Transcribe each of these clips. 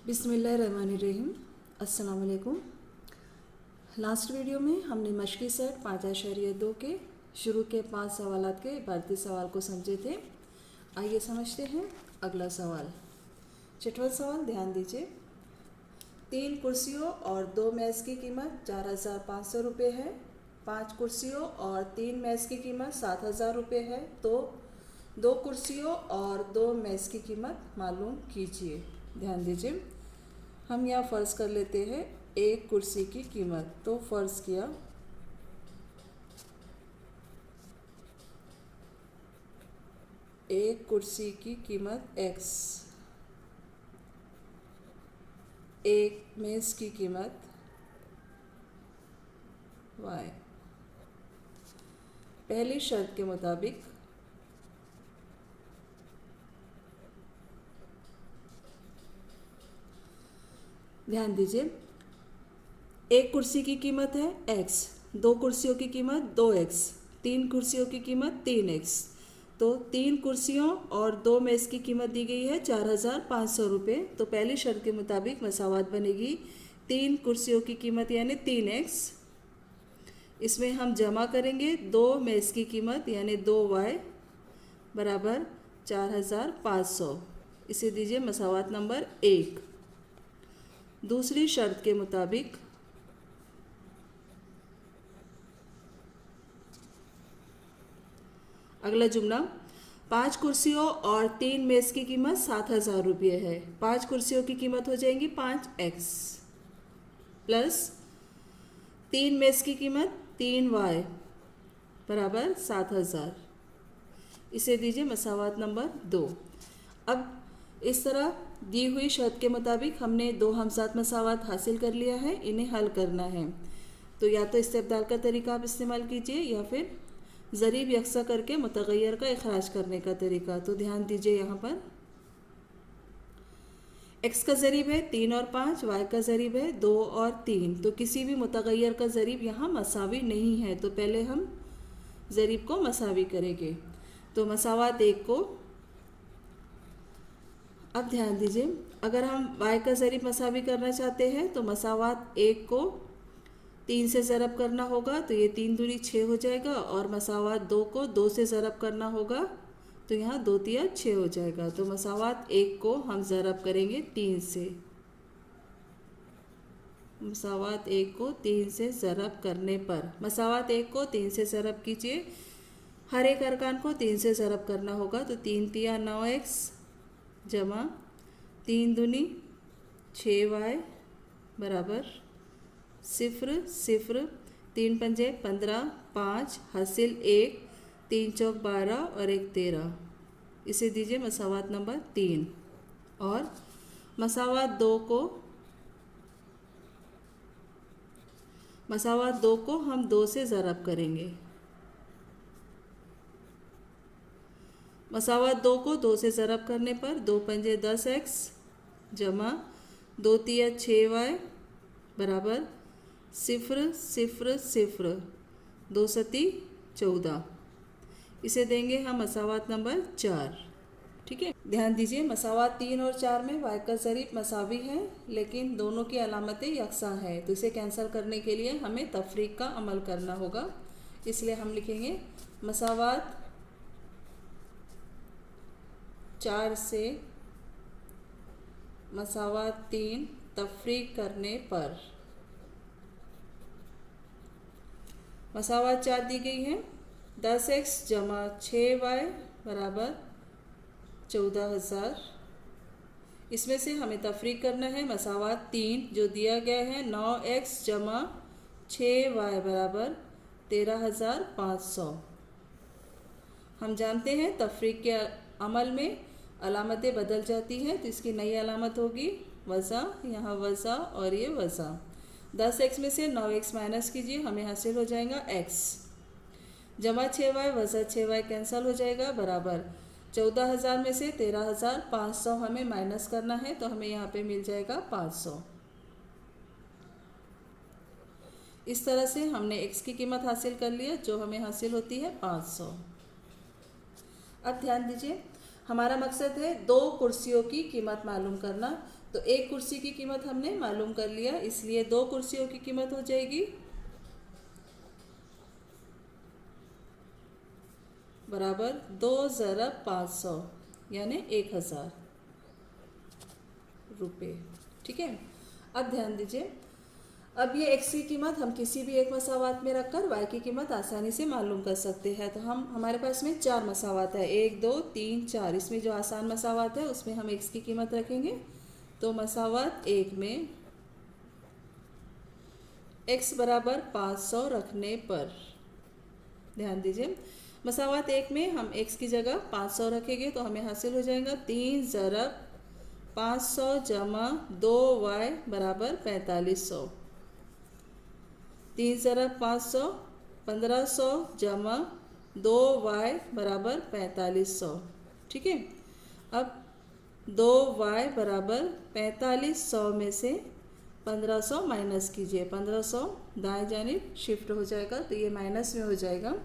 बिस्मिल्लाहिर्रहमानिर्रहीम। अस्सलाम वालेकुम। लास्ट वीडियो में हमने मशक़ी सेट 5.2 के शुरू के 5 सवालात के इबारती सवाल को समझे थे। आइए समझते हैं अगला सवाल। छठवां सवाल ध्यान दीजिए। 3 कुर्सियों और 2 मेज़ की कीमत 4,500 रुपये है। 5 कुर्सियों और 3 मेज़ की कीमत 7,000 रुपये है। तो 2 कुर्सियों और 2 मेज़ की कीमत मालूम कीजिए। ध्यान दीजिए, हम यहाँ फ़र्ज़ कर लेते हैं एक कुर्सी की कीमत। तो फ़र्ज़ किया एक कुर्सी की कीमत x, एक मेज़ की कीमत y। पहली शर्त के मुताबिक ध्यान दीजिए, एक कुर्सी की कीमत है x, 2 कुर्सियों की कीमत 2x, 3 कुर्सियों की कीमत 3x। तो 3 कुर्सियों और 2 मेज़ की कीमत दी गई है 4,500 रुपये। तो पहली शर्त के मुताबिक मसावात बनेगी 3 कुर्सियों की कीमत यानी 3x, इसमें हम जमा करेंगे 2 मेज़ की कीमत यानी 2y बराबर 4,500। इसे दीजिए मसावात नंबर 1। दूसरी शर्त के मुताबिक अगला जुमला, 5 कुर्सियों और 3 मेज़ की कीमत 7,000 रुपये है। 5 कुर्सियों की कीमत हो जाएंगी 5x प्लस 3 मेज़ की कीमत 3y बराबर 7,000। इसे दीजिए मसावात नंबर 2। अब इस तरह दी हुई शर्त के मुताबिक हमने 2 हमसात मसावात हासिल कर लिया है, इन्हें हल करना है। तो या तो इस्तेबदाल का तरीका आप इस्तेमाल कीजिए या फिर ज़रीब यकसा करके मुतग़य्यर का इखराज करने का तरीका। तो ध्यान दीजिए, यहाँ पर x का ज़रीब है 3 और 5, y का ज़रीब है 2 और 3। तो किसी भी मुतग़य्यर का ज़रीब यहाँ मसावी नहीं है, तो पहले हम ज़रीब को मसावी करेंगे। तो मसावात 1 को, अब ध्यान दीजिए, अगर हम y का ज़रीब मसावी करना चाहते हैं तो मसावात 1 को 3 से ज़रब करना होगा, तो ये 3 दूनी 6 हो जाएगा। और मसावात 2 को 2 से ज़रब करना होगा, तो यहाँ 2 तिया 6 हो जाएगा। तो मसावात 1 को हम ज़रब करेंगे 3 से। मसावात 1 को 3 से ज़रब करने पर मसावात 1 को 3 से ज़रब कीजिए। हर एक अरकान को 3 से ज़रब करना होगा, तो 3 तिया 9x जमा 3 दूनी 6y बराबर 0 0, 3 पंजे 15, 5 हासिल 1, 3 चौक 12 और 1 13। इसे दीजिए मसावात नंबर 3। और मसावात 2 को हम 2 से ज़रब करेंगे। मसावात 2 को 2 से ज़रब करने पर 2 पंजे 10x जमा 2 तिया 6y बराबर 0 0 0, 2 सती 14। इसे देंगे हम मसावात नंबर 4। ठीक है, ध्यान दीजिए, मसावात 3 और 4 में y का ज़रीब मसावी है, लेकिन दोनों की अलामतें यकसा हैं। तो इसे कैंसिल करने के लिए हमें तफरीक का अमल करना होगा। इसलिए हम लिखेंगे मसावात 4 से मसावात 3 तफरीक करने पर मसावात 4 दी गई है 10x जमा 6y बराबर 14,000। इसमें से हमें तफरीक करना है मसावात 3 जो दिया गया है 9x जमा 6y बराबर 13,500। हम जानते हैं तफरीक के अमल में अलामतें बदल जाती हैं, तो इसकी नई अलामत होगी वज़ा, यहाँ वज़ा और ये वज़ा। 10x में से 9x माइनस कीजिए, हमें हासिल हो जाएगा x जमा 6y वज़ा 6y कैंसल हो जाएगा बराबर 14,000 में से 13,500 हमें माइनस करना है, तो हमें यहाँ पे मिल जाएगा 500। इस तरह से हमने x की कीमत हासिल कर लिया जो हमें हासिल होती है 500। अब ध्यान दीजिए, हमारा मकसद है 2 कुर्सियों की कीमत मालूम करना। तो एक कुर्सी की कीमत हमने मालूम कर लिया, इसलिए दो कुर्सियों की कीमत हो जाएगी बराबर 2 ज़रब 500 यानी 1000 रुपये। ठीक है, अब ध्यान दीजिए, अब ये x की कीमत हम किसी भी एक मसावात में रखकर y की कीमत आसानी से मालूम कर सकते हैं। तो हमारे पास में 4 मसावात है, 1 2 3 4। इसमें जो आसान मसावात है उसमें हम x की कीमत रखेंगे। तो मसावात 1 में x बराबर 500 रखने पर, ध्यान दीजिए, मसावात 1 में हम x की जगह 500 रखेंगे तो हमें हासिल हो जाएगा 3 ज़रब 500 जमा 2y बराबर 4500। 3 ज़रब 500 1500 जमा 2y बराबर 4500। ठीक है, अब 2y बराबर 4500 में से 1500 माइनस कीजिए, 1500 दाएं जानिब शिफ्ट हो जाएगा तो ये माइनस में हो जाएगा।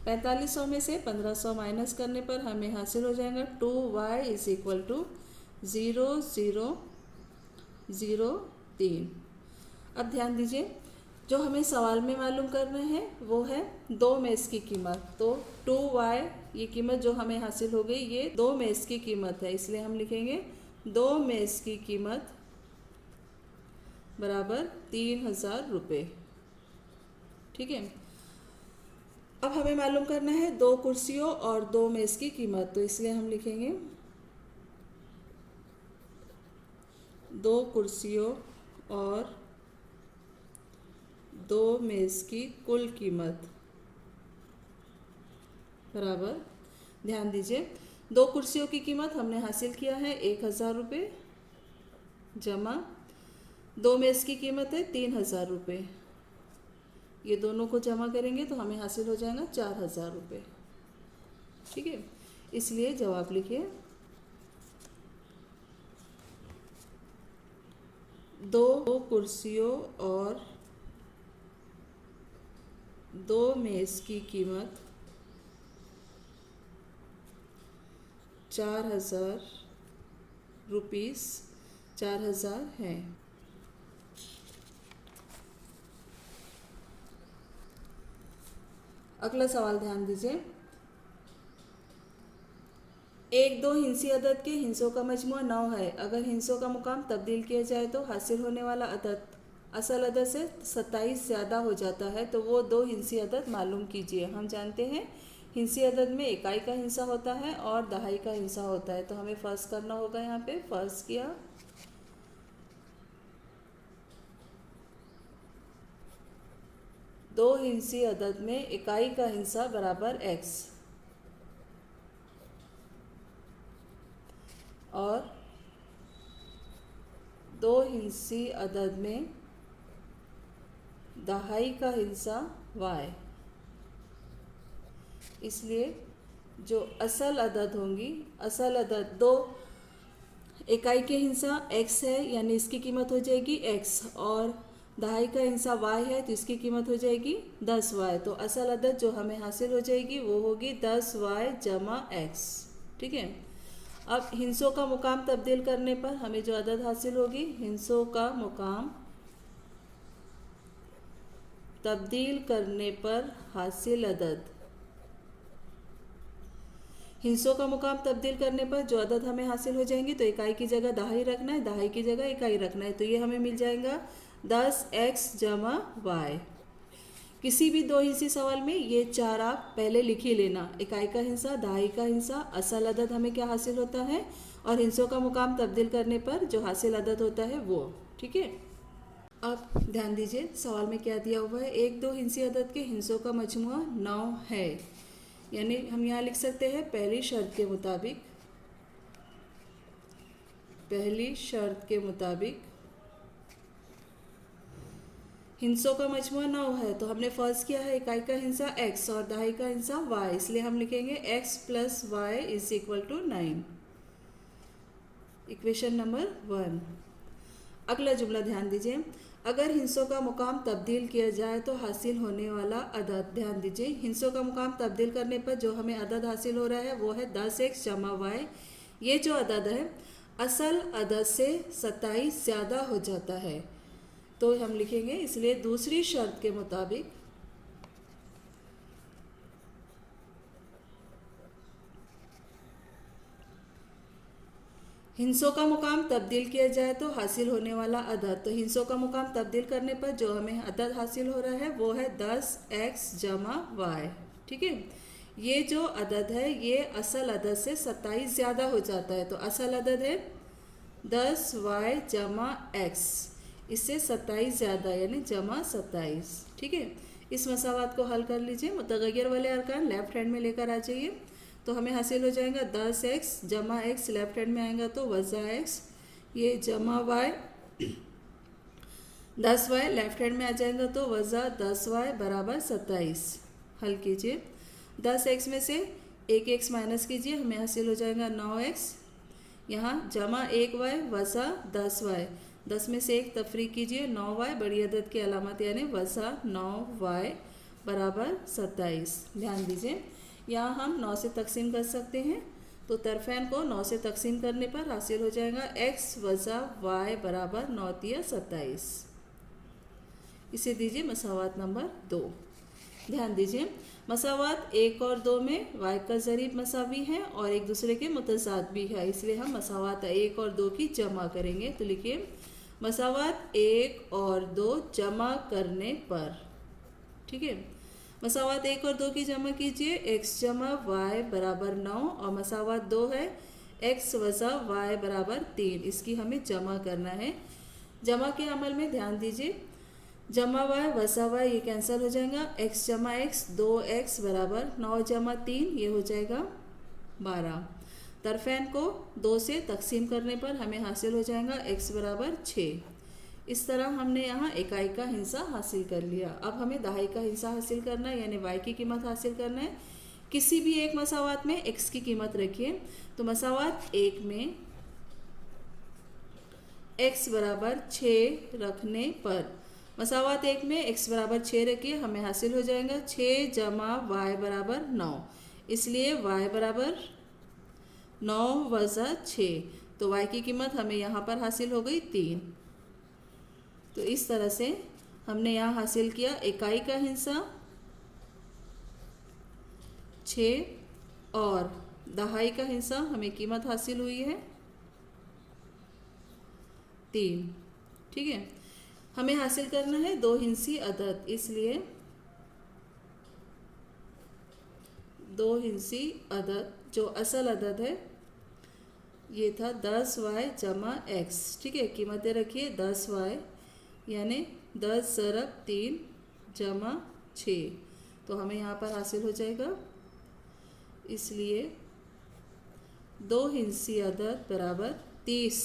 4500 में से 1500 माइनस करने पर हमें हासिल हो जाएगा 2y इज इक्वल टू 0003। अब ध्यान दीजिए, जो हमें सवाल में मालूम करना है वो है 2 मेज़ की कीमत। तो 2y ये कीमत जो हमें हासिल हो गई ये 2 मेज़ की कीमत है, इसलिए हम लिखेंगे 2 मेज़ की कीमत बराबर 3000 रुपये। ठीक है, अब हमें मालूम करना है 2 कुर्सियों और 2 मेज़ की कीमत। तो इसलिए हम लिखेंगे 2 कुर्सियों और 2 मेज़ की कुल कीमत बराबर, ध्यान दीजिए, 2 कुर्सियों की कीमत हमने हासिल किया है 1000 रुपये जमा 2 मेज़ की कीमत है 3000 रुपये। ये दोनों को जमा करेंगे तो हमें हासिल हो जाएगा 4000 रुपये। ठीक है, इसलिए जवाब लिखिए 2 कुर्सियों और 2 मेज़ की कीमत 4000 रुपीस 4000 है। अगला सवाल ध्यान दीजिए, 1 2 हिंसी अदद के हिंसों का मजमूआ 9 है। अगर हिंसों का मुकाम तब्दील किया जाए तो हासिल होने वाला अदद असल अदद से 27 ज़्यादा हो जाता है, तो वो 2 हिंसी अदद मालूम कीजिए। हम जानते हैं हिंसी अदद में इकाई का हिंसा होता है और दहाई का हिंसा होता है, तो हमें फ़र्ज़ करना होगा। यहाँ पे फ़र्ज़ किया 2 हिंसी अदद में इकाई का हिंसा बराबर x और 2 हिंसी अदद में दहाई का हिंसा y। इसलिए जो असल अदद होंगी, असल अदद 2 इकाई के हिंसा x है यानी इसकी कीमत हो जाएगी x, और दहाई का हिंसा y है तो इसकी कीमत हो जाएगी 10y। तो असल अदद जो हमें हासिल हो जाएगी वो होगी 10y जमा x। ठीक है, अब हिंसों का मुकाम तब्दील करने पर हमें जो अदद हासिल होगी, हिंसों का मुकाम तब्दील करने पर हासिल अदद, हिंसों का मुकाम तब्दील करने पर जो अदद हमें हासिल हो जाएंगी, तो इकाई की जगह दहाई रखना है, दहाई की जगह इकाई रखना है, तो ये हमें मिल जाएगा 10x जमा y। किसी भी 2 हिस्सी सवाल में ये 4 आप पहले लिख ही लेना, इकाई का हिंसा, दहाई का हिंसा, असल अदद हमें क्या हासिल होता है, और हिंसों का मुकाम तब्दील करने पर जो हासिल अदद होता है वो। ठीक है, अब ध्यान दीजिए सवाल में क्या दिया हुआ है, 1 2 हिंसी अदद के हिंसों का मजमुआ 9 है, यानी हम यहाँ लिख सकते हैं पहली शर्त के मुताबिक, पहली शर्त के मुताबिक हिंसों का मजमुआ 9 है। तो हमने फर्ज किया है इकाई का हिंसा x और दहाई का हिंसा y, इसलिए हम लिखेंगे x plus y is equal to 9, equation number 1। अगला जुमला ध्यान दीजिए, अगर हिंसों का मुकाम तब्दील किया जाए तो हासिल होने वाला अदद, ध्यान दीजिए हिंसों का मुकाम तब्दील करने पर जो हमें अदद हासिल हो रहा है वो है 10x जमा y। ये जो अदद है असल अदद से 27 ज़्यादा हो जाता है। तो हम लिखेंगे, इसलिए दूसरी शर्त के मुताबिक हिंसों का मुकाम तब्दील किया जाए तो हासिल होने वाला अदद। तो हिंसों का मुकाम तब्दील करने पर जो हमें अदद हासिल हो रहा है वो है 10x जमा y। ठीक है, ये जो अदद है ये असल अदद से 27 ज़्यादा हो जाता है। तो असल अदद है 10y जमा x, इससे 27 ज़्यादा यानी जमा 27। ठीक है, इस मसावात को हल कर लीजिए। मुतगय्यर वाले अरकान लेफ्ट हैंड में लेकर आ जाइए। तो हमें हासिल हो जाएगा 10x जमा x, लेफ्ट हैंड में आएगा तो वज़ा x, ये जमा y, 10y लेफ्ट हैंड में आ जाएगा तो वज़ा 10y बराबर 27। हल कीजिए, 10x में से एक x माइनस कीजिए, हमें हासिल हो जाएगा 9x, यहाँ जमा 1y वज़ा 10y, 10 में से एक तफरीक कीजिए, 9y बड़ी अदद की अलामत यानी वज़ा 9y बराबर 27। ध्यान दीजिए, यहाँ हम 9 से तकसीम कर सकते हैं। तो तरफ़ैन को 9 से तकसीम करने पर हासिल हो जाएगा x वज़ा y बराबर 9 तिया 27। इसे दीजिए मसावात नंबर 2। ध्यान दीजिए, मसावात 1 और 2 में y का ज़रीब मसावी है और एक दूसरे के मुतज़ाद भी है, इसलिए हम मसावात 1 और 2 की जमा करेंगे। तो लिखिए, मसावात 1 और 2 जमा करने पर। ठीक है, मसावात 1 और 2 की जमा कीजिए, x जमा y बराबर 9 और मसावात 2 है x वज़ा y बराबर 3, इसकी हमें जमा करना है। जमा के अमल में ध्यान दीजिए, जमा y वज़ा y ये कैंसिल हो जाएगा, x जमा x 2x बराबर 9 जमा 3 ये हो जाएगा 12। तरफ़ैन को 2 से तकसीम करने पर हमें हासिल हो जाएगा x बराबर 6। इस तरह हमने यहाँ इकाई का हिस्सा हासिल कर लिया। अब हमें दहाई का हिस्सा हासिल करना है, यानी y की कीमत हासिल करना है। किसी भी एक मसावात में x की कीमत रखिए। तो मसावात 1 में x बराबर 6 रखने पर, मसावात 1 में x बराबर 6 रखिए, हमें हासिल हो जाएगा 6 जमा y बराबर 9, इसलिए y बराबर 9 वज़ा 6। तो y की कीमत हमें यहाँ पर हासिल हो गई 3। तो इस तरह से हमने यहाँ हासिल किया इकाई का हिस्सा 6 और दहाई का हिस्सा हमें कीमत हासिल हुई है 3। ठीक है, हमें हासिल करना है 2 हिंसी अदद, इसलिए 2 हिंसी अदद जो असल अदद है ये था 10y जमा x। ठीक है, कीमतें रखिए 10y यानी 10 ज़रब 3 जमा 6, तो हमें यहाँ पर हासिल हो जाएगा, इसलिए 2 हिंसी अदद बराबर 30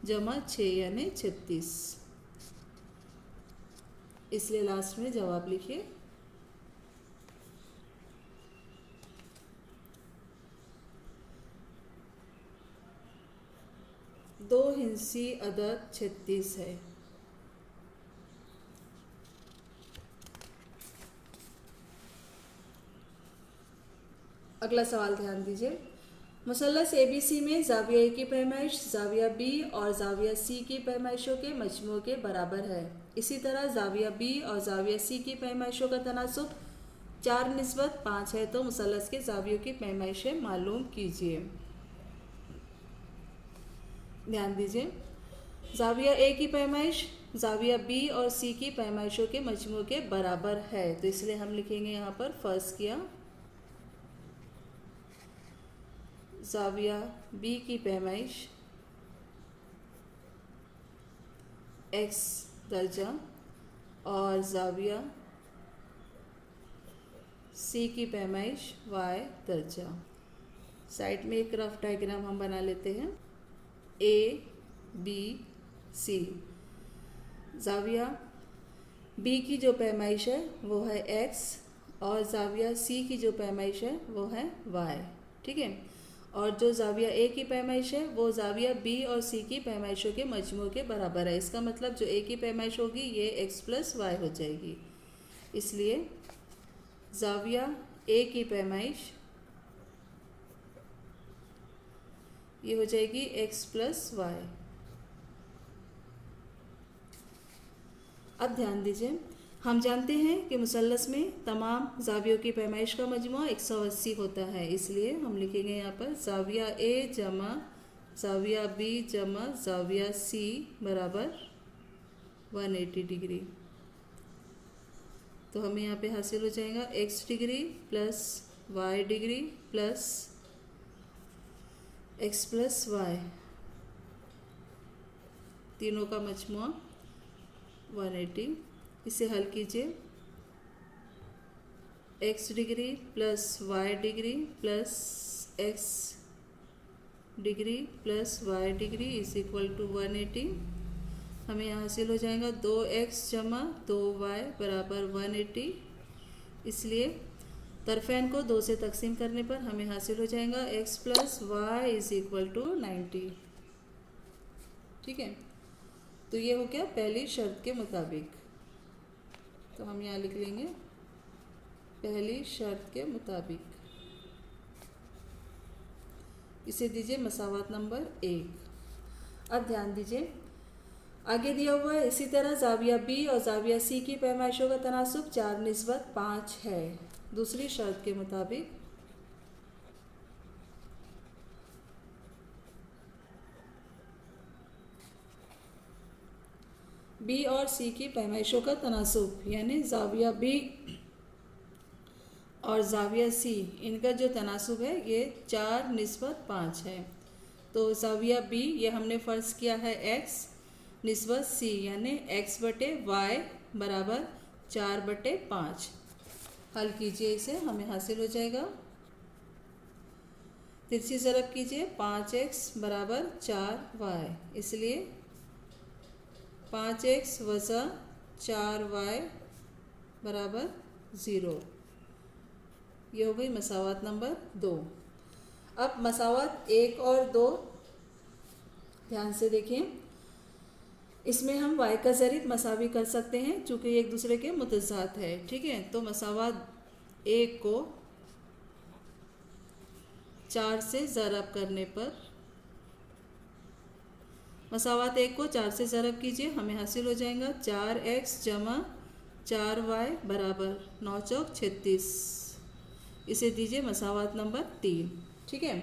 जमा 6 यानी 36। इसलिए लास्ट में जवाब लिखिए। दो हिंसी अदद 36 है। अगला सवाल ध्यान दीजिए, मुसल्लस ABC में ज़ाविया A की पैमाइश ज़ाविया B और ज़ाविया C की पैमाइशों के मजमू के बराबर है। इसी तरह ज़ाविया B और ज़ाविया C की पैमाइशों का तनासुब 4:5 है। तो मुसल्लस के ज़ावियों की पैमाइशें मालूम कीजिए। ध्यान दीजिए, ज़ाविया A की पैमाइश ज़ाविया B और C की पैमाइशों के मजमू के बराबर है, तो इसलिए हम लिखेंगे यहाँ पर फ़र्ज़ किया ज़ाविया B की पैमाइश x दर्जा और ज़ाविया C की पैमाइश y दर्जा। साइड में एक रफ डायग्राम हम बना लेते हैं। A B C, ज़ाविया B की जो पैमाइश है वो है x और ज़ाविया C की जो पैमाइश है वो है y। ठीक है, और जो ज़ाविया A की पैमाइश है वो ज़ाविया B और C की पैमाइशों के मजमू के बराबर है। इसका मतलब जो A की पैमाइश होगी ये x प्लस y हो जाएगी, इसलिए ज़ाविया A की पैमाइश ये हो जाएगी x प्लस वाई। अब ध्यान दीजिए, हम जानते हैं कि मुसल्लस में तमाम जावियों की पैमाइश का मजमूआ 180 होता है, इसलिए हम लिखेंगे यहाँ पर जाविया ए जमा जाविया बी जमा जाविया सी बराबर 180 डिग्री। तो हमें यहाँ पे हासिल हो जाएगा x degree plus y degree plus x plus y, तीनों का मजमूआ 180। इसे हल कीजिए, x degree plus y degree plus x degree plus y degree is equal to 180। हमें यहाँ हासिल हो जाएगा 2x जमा 2y बराबर 180। इसलिए तरफेन को 2 से तकसीम करने पर हमें हासिल हो जाएगा x plus y is equal to 90। ठीक है, तो ये हो गया पहली शर्त के मुताबिक। तो हम यहाँ लिख लेंगे पहली शर्त के मुताबिक। इसे दीजिए मसावात नंबर 1। अब ध्यान दीजिए, आगे दिया हुआ है इसी तरह जाविया बी और जाविया सी की पैमाइशों का तनासुब 4:5 है। दूसरी शर्त के मुताबिक बी और सी की पैमाइशों का तनासुब यानी जाविया बी और जाविया सी, इनका जो तनासुब है ये 4:5 है। तो जाविया बी ये हमने फ़र्ज़ किया है x निस्बत सी यानी x बटे वाई बराबर 4/5। हल कीजिए इसे, हमें हासिल हो जाएगा, तिरछी ज़रब कीजिए 5x बराबर 4y, इसलिए 5x वज़ा 4y बराबर 0। ये हो गई मसावात नंबर 2। अब मसावात 1 और 2 ध्यान से देखें, इसमें हम y का ज़रिब मसावी कर सकते हैं चूँकि एक दूसरे के मुतज़ाद है। ठीक है, तो मसावात 1 को 4 से ज़रब करने पर, मसावात 1 को 4 से ज़रब कीजिए, हमें हासिल हो जाएगा 4x जमा 4y बराबर 9 चौक 36। इसे दीजिए मसावात नंबर 3। ठीक है,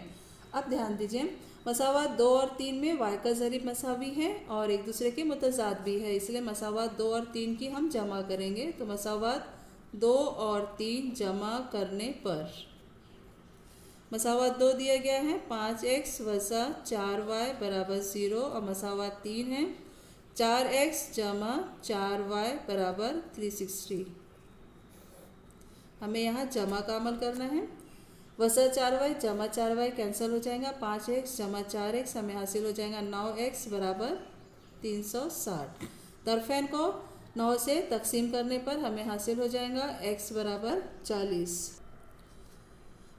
अब ध्यान दीजिए, मसावात 2 और 3 में y का ज़रिब मसावी है और एक दूसरे के मुतज़ाद भी है, इसलिए मसावात 2 और 3 की हम जमा करेंगे। तो मसावात 2 और 3 जमा करने पर मसावात 2 दिया गया है 5x वज़ा 4y बराबर 0 और मसावात 3 है 4x जमा 4y बराबर 360। हमें यहाँ जमा का अमल करना है, वज़ा 4y जमा 4y कैंसिल हो जाएगा, 5x जमा 4x हमें हासिल हो जाएगा 9x बराबर 360। तरफेन को 9 से तकसीम करने पर हमें हासिल हो जाएगा x बराबर 40।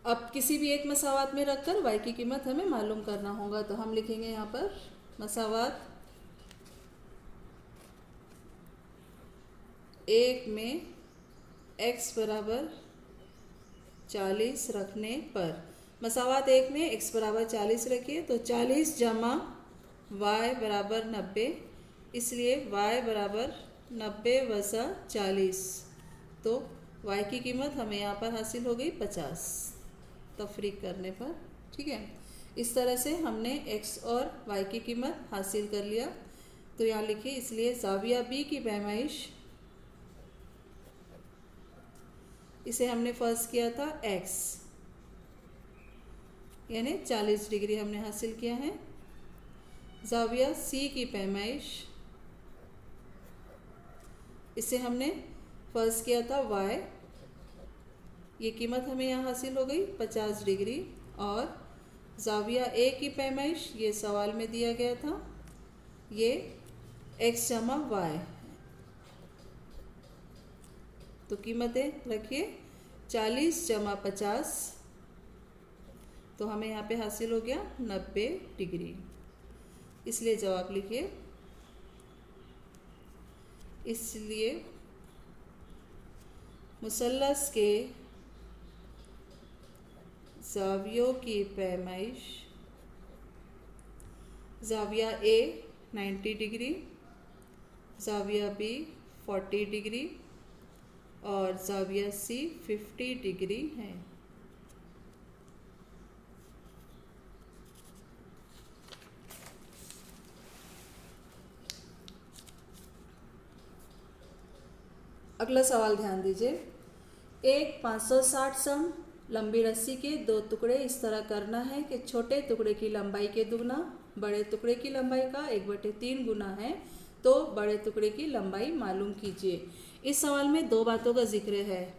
अब किसी भी एक मसावात में रखकर y की कीमत हमें मालूम करना होगा, तो हम लिखेंगे यहाँ पर मसावात 1 में x बराबर 40 रखने पर, मसावात 1 में x बराबर 40 रखिए तो 40 जमा y बराबर 90, इसलिए y बराबर 90 वज़ा 40, तो y की कीमत हमें यहाँ पर हासिल हो गई 50 तफरीक करने पर। ठीक है, इस तरह से हमने x और y की कीमत हासिल कर लिया। तो यहाँ लिखिए, इसलिए ज़ाविया b की पैमाइश, इसे हमने फ़र्ज़ किया था x यानी 40 डिग्री हमने हासिल किया है। ज़ाविया c की पैमाइश, इसे हमने फ़र्ज़ किया था y, ये कीमत हमें यहाँ हासिल हो गई 50 डिग्री। और ज़ाविया a की पैमाइश ये सवाल में दिया गया था, ये x जमा y, तो कीमतें रखिए 40 जमा 50, तो हमें यहाँ पे हासिल हो गया 90 डिग्री, इसलिए जवाब लिखिए। इसलिए मुसल्लस के ज़ावियों की पैमाइश जाविया ए 90 डिग्री, जाविया बी 40 डिग्री और जाविया सी 50 डिग्री है। अगला सवाल ध्यान दीजिए। एक 560 सम लंबी रस्सी के दो टुकड़े इस तरह करना है कि छोटे टुकड़े की लंबाई के दुगना बड़े टुकड़े की लंबाई का 1/3 गुना है, तो बड़े टुकड़े की लंबाई मालूम कीजिए। इस सवाल में दो बातों का जिक्र है।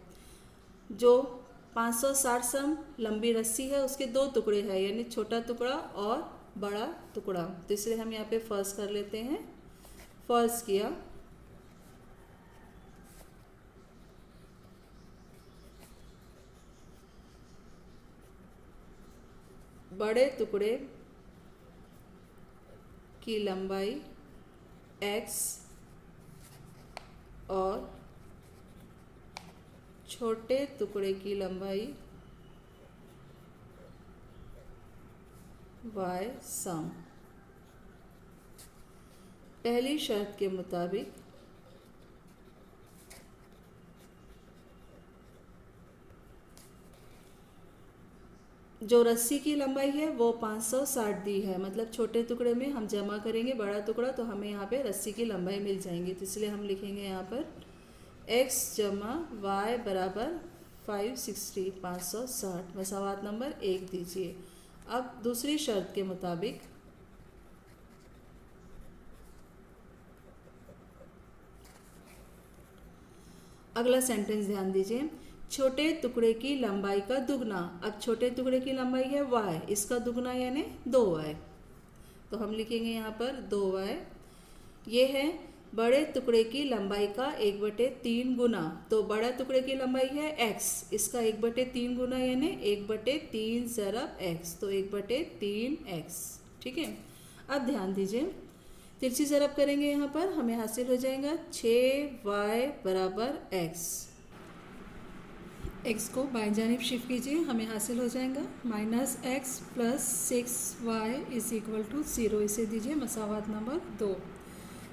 जो 560 सम लंबी रस्सी है उसके दो टुकड़े हैं, यानी छोटा टुकड़ा और बड़ा टुकड़ा। तो इसलिए हम यहाँ पे फर्ज कर लेते हैं। फर्ज किया बड़े टुकड़े की लंबाई x और छोटे टुकड़े की लंबाई y सम। पहली शर्त के मुताबिक जो रस्सी की लंबाई है वो 560 दी है, मतलब छोटे टुकड़े में हम जमा करेंगे बड़ा टुकड़ा तो हमें यहाँ पे रस्सी की लंबाई मिल जाएंगी। तो इसलिए हम लिखेंगे यहाँ पर x जमा y बराबर 560 560। मसावात नंबर 1 दीजिए। अब दूसरी शर्त के मुताबिक अगला सेंटेंस ध्यान दीजिए। छोटे टुकड़े की लंबाई का दुगना। अब छोटे टुकड़े की लंबाई है y, इसका दुगना यानी 2y, तो हम लिखेंगे यहाँ पर 2y। ये है बड़े टुकड़े की लंबाई का 1/3 गुना, तो बड़ा टुकड़े की लंबाई है x, इसका 1/3 गुना यानी 1/3 ज़रब x, तो 1/3x। ठीक है। अब ध्यान दीजिए, तिरछी ज़रब करेंगे यहाँ पर, हमें हासिल हो जाएगा 6y बराबर x। x को बाएं जानिब शिफ्ट कीजिए, हमें हासिल हो जाएगा -x + 6y = 0। इसे दीजिए मसावात नंबर 2।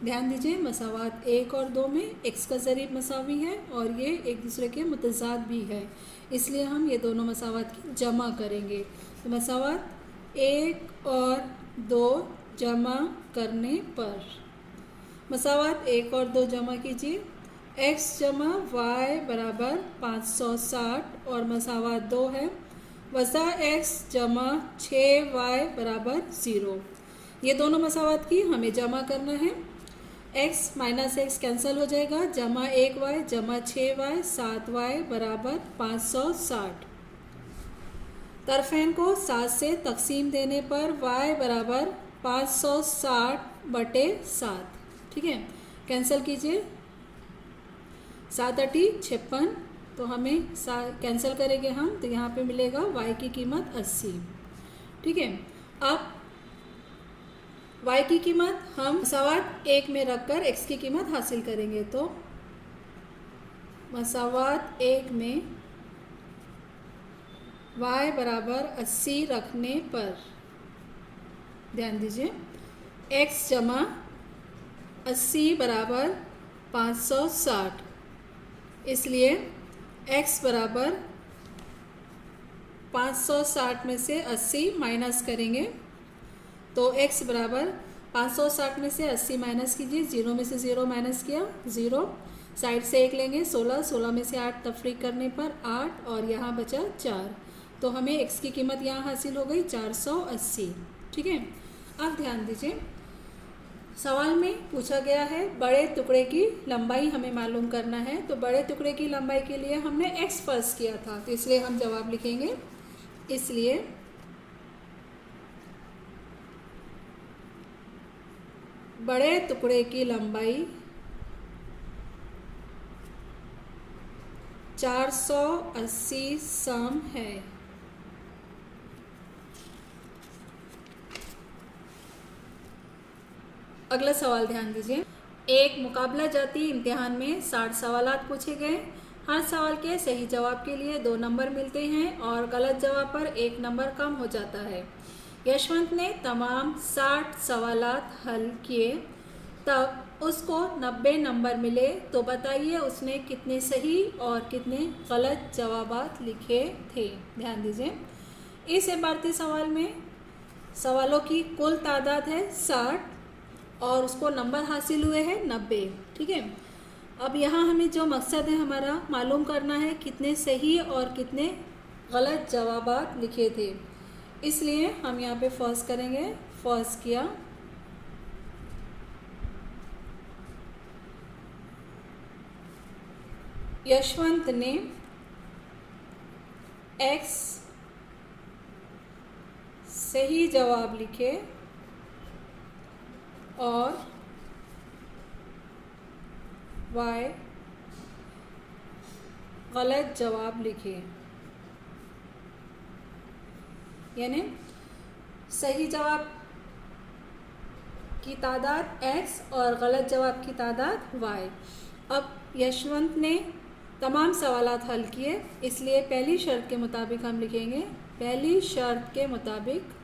ध्यान दीजिए मसावात 1 और 2 में x का ज़रीब मसावी है और ये एक दूसरे के मुतज़ाद भी है, इसलिए हम ये दोनों मसावात की जमा करेंगे। तो मसावात 1 और 2 जमा करने पर मसावात 1 और 2 जमा कीजिए। x जमा y बराबर 560 और मसावात 2 है, वज़ा x जमा 6y बराबर 0। ये दोनों मसावात की हमें जमा करना है। x - x कैंसिल हो जाएगा, जमा 1y जमा 6y 7y बराबर 560। तरफ़ैन को 7 से तकसीम देने पर y बराबर 560/7। ठीक है, कैंसिल कीजिए। 7 × 56, तो हमें कैंसिल करेंगे हम, तो यहाँ पे मिलेगा y की कीमत 80। ठीक है। अब y की कीमत हम मसावात 1 में रखकर x की कीमत हासिल करेंगे। तो मसावात 1 में y बराबर 80 रखने पर ध्यान दीजिए x जमा 80 बराबर 560, इसलिए x बराबर 560 में से 80 माइनस करेंगे, तो x बराबर 560 में से 80 माइनस कीजिए, 0 में से 0 माइनस किया 0, साइड से 1 लेंगे 16, 16 में से 8 तफरीक करने पर 8 और यहाँ बचा 4, तो हमें x की कीमत यहाँ हासिल हो गई 480। ठीक है। अब ध्यान दीजिए, सवाल में पूछा गया है बड़े टुकड़े की लंबाई हमें मालूम करना है, तो बड़े टुकड़े की लंबाई के लिए हमने x फर्ज किया था, तो इसलिए हम जवाब लिखेंगे। इसलिए बड़े टुकड़े की लंबाई 480 सम है। अगला सवाल ध्यान दीजिए। एक मुकाबला जाती इम्तिहान में 60 सवालात पूछे गए। हर सवाल के सही जवाब के लिए 2 नंबर मिलते हैं और गलत जवाब पर 1 नंबर कम हो जाता है। यशवंत ने तमाम 60 सवालात हल किए, तब उसको 90 नंबर मिले, तो बताइए उसने कितने सही और कितने गलत जवाबात लिखे थे। ध्यान दीजिए, इस इबारती सवाल में सवालों की कुल तादाद है 60 और उसको नंबर हासिल हुए हैं 90। ठीक है, अब यहाँ हमें जो मकसद है हमारा मालूम करना है कितने सही और कितने गलत जवाबात लिखे थे, इसलिए हम यहाँ पे फर्स्ट करेंगे। फर्स्ट किया, यशवंत ने एक्स सही जवाब लिखे और वाई गलत जवाब लिखे। यानी सही जवाब की तादाद x और गलत जवाब की तादाद y। अब यशवंत ने तमाम सवालात हल किए, इसलिए पहली शर्त के मुताबिक हम लिखेंगे, पहली शर्त के मुताबिक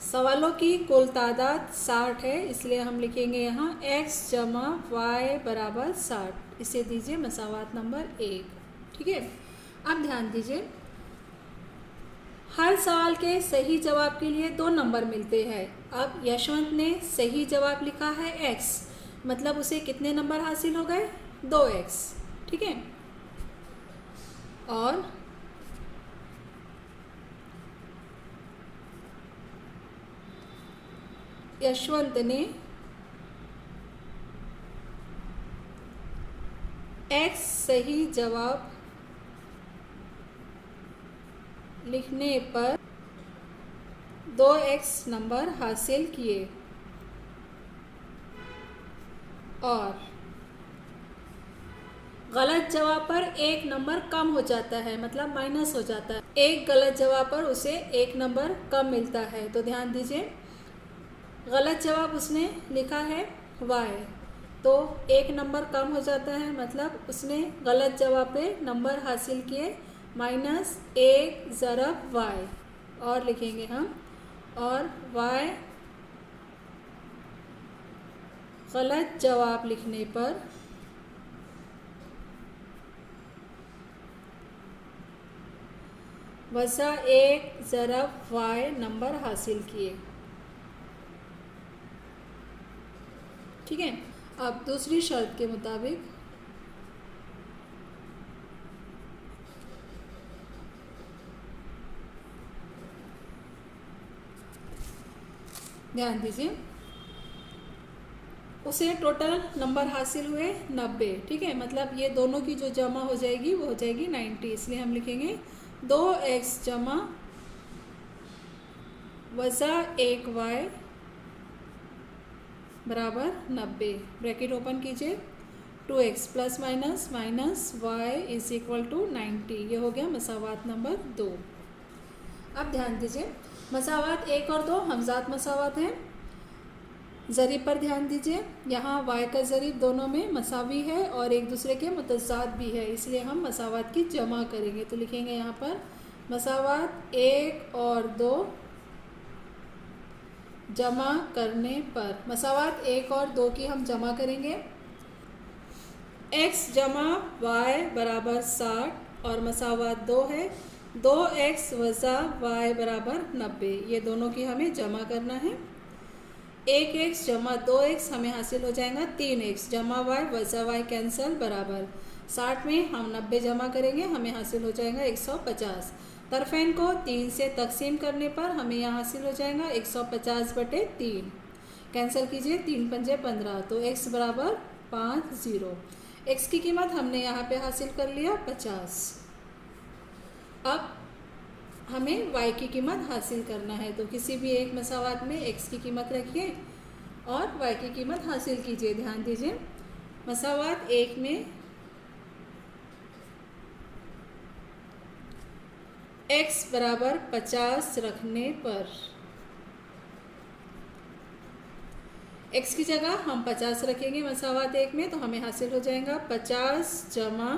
सवालों की कुल तादाद 60 है, इसलिए हम लिखेंगे यहाँ x जमा y बराबर 60। इसे दीजिए मसावात नंबर 1। ठीक है, अब ध्यान दीजिए, हर सवाल के सही जवाब के लिए 2 नंबर मिलते हैं। अब यशवंत ने सही जवाब लिखा है x, मतलब उसे कितने नंबर हासिल हो गए? 2x। ठीक है, और यशवंत ने x सही जवाब लिखने पर 2x नंबर हासिल किए और गलत जवाब पर 1 नंबर कम हो जाता है, मतलब माइनस हो जाता है। एक गलत जवाब पर उसे 1 नंबर कम मिलता है। तो ध्यान दीजिए, गलत जवाब उसने लिखा है y, तो 1 नंबर कम हो जाता है, मतलब उसने गलत जवाब पे नंबर हासिल किए -1 ज़रब y। और लिखेंगे हम, और y गलत जवाब लिखने पर वज़ा 1 ज़रब y नंबर हासिल किए। ठीक है, अब दूसरी शर्त के मुताबिक ध्यान दीजिए, उसे टोटल नंबर हासिल हुए 90। ठीक है, मतलब ये दोनों की जो जमा हो जाएगी वो हो जाएगी 90, इसलिए हम लिखेंगे 2x जमा वज़ा 1y बराबर 90। ब्रैकेट ओपन कीजिए, 2x plus minus minus y is equal to 90। ये हो गया मसावात नंबर 2। अब ध्यान दीजिए, मसावात 1 और 2 हमजात मसावात हैं। ज़रीब पर ध्यान दीजिए, यहाँ y का ज़रीब दोनों में मसावी है और एक दूसरे के मुतज़ाद भी है, इसलिए हम मसावात की जमा करेंगे। तो लिखेंगे यहाँ पर मसावात 1 और 2 जमा करने पर, मसावात 1 और 2 की हम जमा करेंगे। x जमा y बराबर 60 और मसावात 2 है, 2x वज़ा y बराबर 90। ये दोनों की हमें जमा करना है। 1x जमा 2x हमें हासिल हो जाएगा 3x जमा y वज़ा y कैंसल बराबर 60 में हम 90 जमा करेंगे, हमें हासिल हो जाएगा 150। तरफ़ैन को 3 से तकसीम करने पर हमें यहाँ हासिल हो जाएगा 150/3। कैंसिल कीजिए, 3 पंजे 15, तो x बराबर 50। x की कीमत हमने यहाँ पे हासिल कर लिया 50। अब हमें y की कीमत हासिल करना है, तो किसी भी एक मसावात में x की कीमत रखिए और y की कीमत हासिल कीजिए। ध्यान दीजिए, मसावात 1 में x बराबर 50 रखने पर x की जगह हम 50 रखेंगे मसावात 1 में, तो हमें हासिल हो जाएगा 50 जमा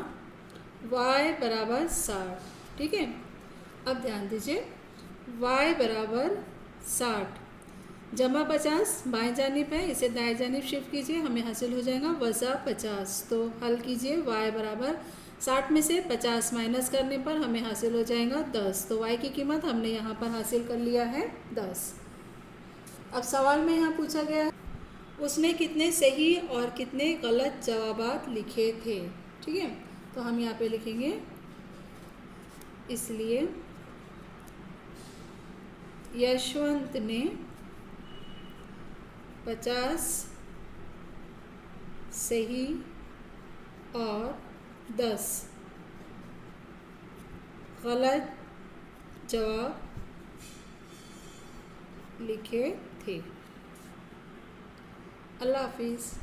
y बराबर 60। ठीक है, अब ध्यान दीजिए, y बराबर 60 जमा 50 बाएं जानिब है, इसे दाएं जानिब शिफ्ट कीजिए, हमें हासिल हो जाएगा वज़ा 50। तो हल कीजिए, y बराबर 60 में से 50 माइनस करने पर हमें हासिल हो जाएगा 10। तो y की कीमत हमने यहाँ पर हासिल कर लिया है 10। अब सवाल में यहाँ पूछा गया है उसने कितने सही और कितने गलत जवाबात लिखे थे। ठीक है, तो हम यहाँ पे लिखेंगे इसलिए यशवंत ने 50 सही और 10 गलत जवाब लिखे थे। अल्लाह हाफिज़।